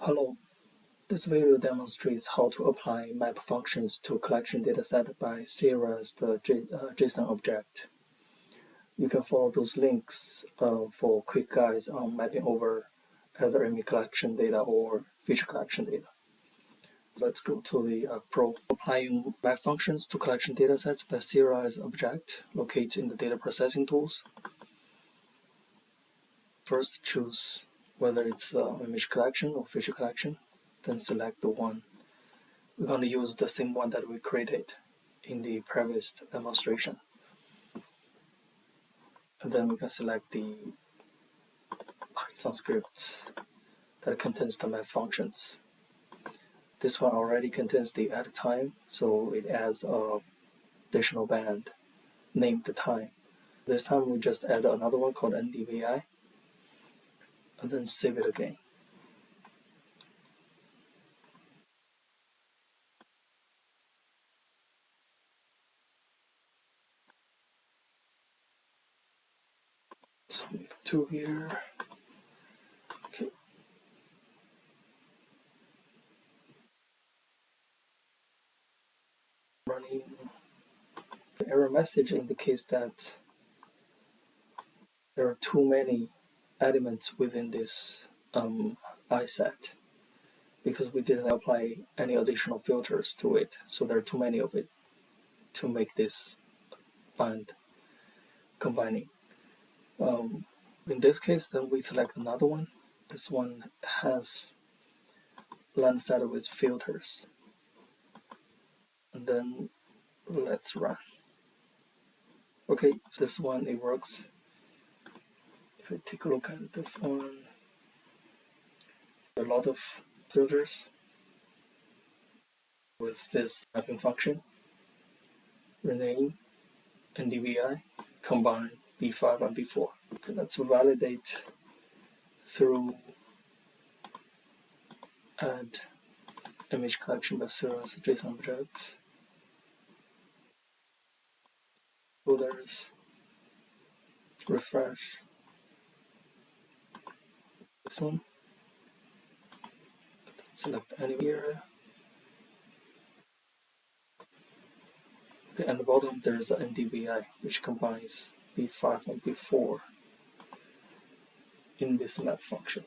Hello, this video demonstrates how to apply map functions to collection dataset by serialized JSON object. You can follow those links for quick guides on mapping over either image collection data or feature collection data. Let's go to the Pro. Applying map functions to collection datasets by serialized object located in the data processing tools. First, choose whether it's image collection or feature collection. Then select the one. We're going to use the same one that we created in the previous demonstration. And then we can select the Python script that contains the map functions. This one already contains the add time, so it adds an additional band named the time. This time we just add another one called ndvi, and then save it again. So make 2 here. Okay. Running. The error message indicates that there are too many elements within this iset because we didn't apply any additional filters to it. So there are too many of it to make this band combining. In this case, then we select another one. This one has line set with filters. And then let's run. Okay, so this one, it works. If we take a look at this one, a lot of filters with this mapping function. Rename, ndvi, combine B5 and B4. Okay, let's validate through add image collection by serialized JSON objects. Folders, refresh this one, select anywhere. Okay, at the bottom there's an ndvi which combines B5 and B4 in this map function.